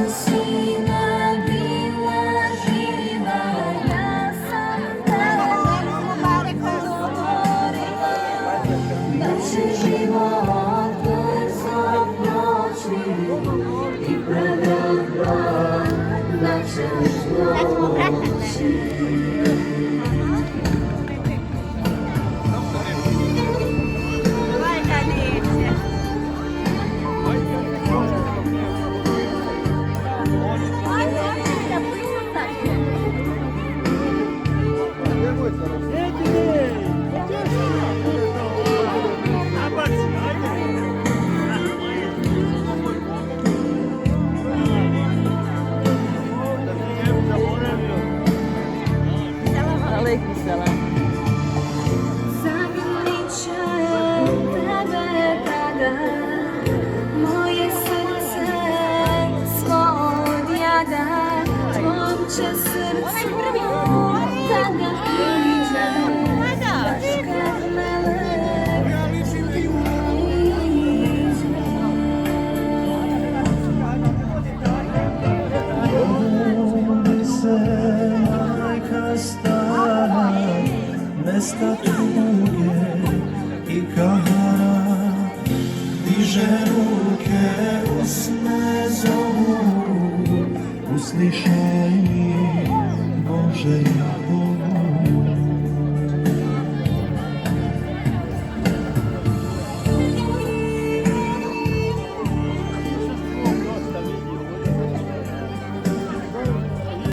sina bila živa, ja sam tebe govorila da će život brzo proći i predan dan da ćeš doći. Moje srce svo odjada, tvojom će srcu kad ga priđe, baš kad me priđe. Budi se majka stara, mesta tuge i kahara, diže ruke, usne zovu, usliše